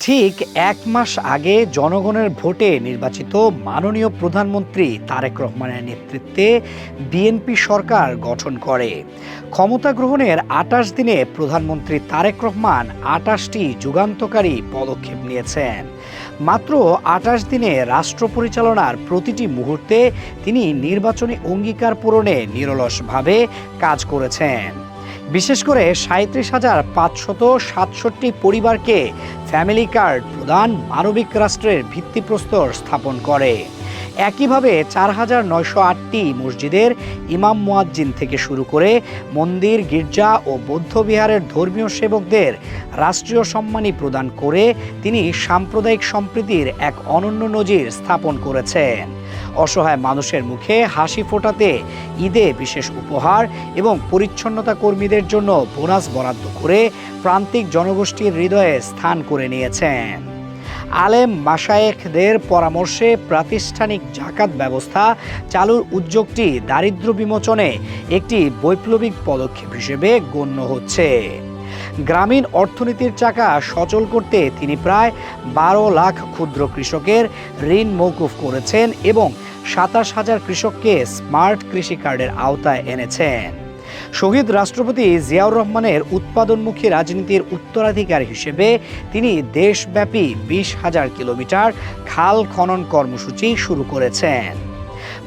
ঠিক ১ মাস আগে জনগণের ভোটে নির্বাচিত মাননীয় প্রধানমন্ত্রী তারেক রহমানের নেতৃত্বে বিএনপি সরকার গঠন করে। ক্ষমতা গ্রহণের ২৮ দিনে প্রধানমন্ত্রী তারেক রহমান ২৮টি যুগান্তকারী পদক্ষেপ নিয়েছেন। মাত্র ২৮ দিনে রাষ্ট্র পরিচালনার প্রতিটি মুহূর্তে তিনি নির্বাচনী অঙ্গীকার পূরণে নিরলসভাবে কাজ করেছেন। বিশেষ করে ৩৭,৫৬৭ পরিবারকে ফ্যামিলি কার্ড প্রদান মানবিক রাষ্ট্রের ভিত্তিপ্রস্তর স্থাপন করে। একইভাবে ৪,৯০৮টি মসজিদের ইমাম মুয়াজ্জিন থেকে শুরু করে মন্দির, গির্জা ও বৌদ্ধবিহারের ধর্মীয় সেবকদের রাষ্ট্রীয় সম্মানী প্রদান করে তিনি সাম্প্রদায়িক সম্প্রীতির এক অনন্য নজির স্থাপন করেছেন। অসহায় মানুষের মুখে হাসি ফোটাতে ঈদে বিশেষ উপহার এবং পরিচ্ছন্নতা কর্মীদের জন্য বোনাস বরাদ্দ করে প্রান্তিক জনগোষ্ঠীর হৃদয়ে স্থান করে নিয়েছেন। আলেম মাশায়েখদের পরামর্শে প্রাতিষ্ঠানিক জাকাত ব্যবস্থা চালুর উদ্যোগটি দারিদ্র্য বিমোচনে একটি বৈপ্লবিক পদক্ষেপ হিসেবে গণ্য হচ্ছে। গ্রামীণ অর্থনীতির চাকা সচল করতে তিনি প্রায় ১২ লাখ ক্ষুদ্র কৃষকের ঋণ মওকুফ করেছেন এবং ২৭,০০০ কৃষককে স্মার্ট কৃষি কার্ডের আওতায় এনেছেন। শহীদ রাষ্ট্রপতি জিয়াউর রহমানের উৎপাদনমুখী রাজনীতির উত্তরাধিকার হিসেবে তিনি দেশব্যাপী ২০,০০০ কিলোমিটার খাল খনন কর্মসূচি শুরু করেছেন।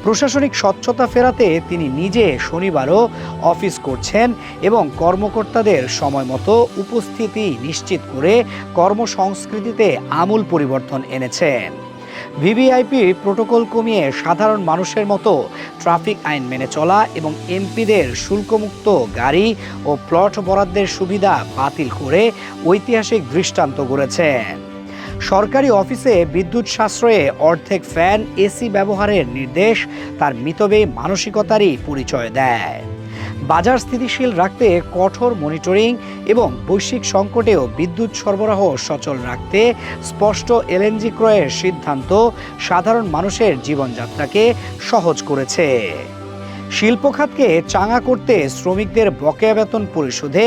প্রশাসনিক স্বচ্ছতা ফেরাতে তিনি নিজে শনিবারও অফিস করছেন এবং কর্মকর্তাদের সময়মতো উপস্থিতি নিশ্চিত করে কর্মসংস্কৃতিতে আমূল পরিবর্তন এনেছেন। ভিভিআইপি প্রোটোকল কমিয়ে সাধারণ মানুষের মতো ট্রাফিক আইন মেনে চলা এবং এমপিদের শুল্কমুক্ত গাড়ি ও প্লট বরাদ্দের সুবিধা বাতিল করে ঐতিহাসিক দৃষ্টান্ত গড়েছেন। সরকারি অফিসে বিদ্যুৎ সাশ্রয়ে অর্ধেক ফ্যান, এসি ব্যবহারের নির্দেশ তার মিতব্যয়ী মানসিকতারই পরিচয় দেয়। বাজার স্থিতিশীল রাখতে কঠোর মনিটরিং এবং বৈশ্বিক সংকটেও বিদ্যুৎ সরবরাহ সচল রাখতে স্পষ্ট এলএনজি ক্রয়ের সিদ্ধান্ত সাধারণ মানুষের জীবনযাত্রাকে সহজ করেছে। শিল্প খাতকে চাঙা করতে শ্রমিকদের বকেয়া বেতন পরিশোধে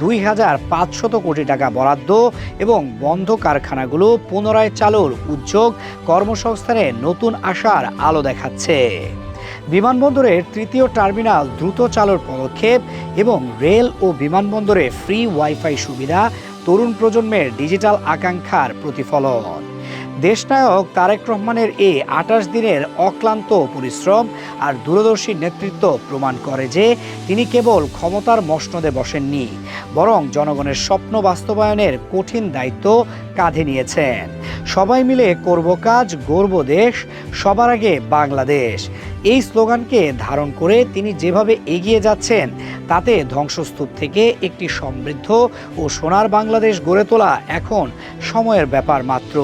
২,৫০০ কোটি টাকা বরাদ্দ এবং বন্ধ কারখানাগুলো পুনরায় চালুর উদ্যোগ কর্মসংস্থানে নতুন আশার আলো দেখাচ্ছে। বিমানবন্দরের তৃতীয় টার্মিনাল দ্রুত চালুর পদক্ষেপ এবং রেল ও বিমানবন্দরে ফ্রি ওয়াইফাই সুবিধা তরুণ প্রজন্মের ডিজিটাল আকাঙ্ক্ষার প্রতিফলন। দেশনায়ক তারেক রহমানের এই ২৮ দিনের অক্লান্ত পরিশ্রম আর দূরদর্শী নেতৃত্ব প্রমাণ করে যে তিনি কেবল ক্ষমতার মসনদে বসেননি, বরং জনগণের স্বপ্ন বাস্তবায়নের কঠিন দায়িত্ব কাঁধে নিয়েছেন। সবাই মিলে করব কাজ, গর্ব দেশ, সবার আগে বাংলাদেশ, এই স্লোগানকে ধারণ করে তিনি যেভাবে এগিয়ে যাচ্ছেন তাতে ধ্বংসস্তূপ থেকে একটি সমৃদ্ধ ও সোনার বাংলাদেশ গড়ে তোলা এখন সময়ের ব্যাপার মাত্র।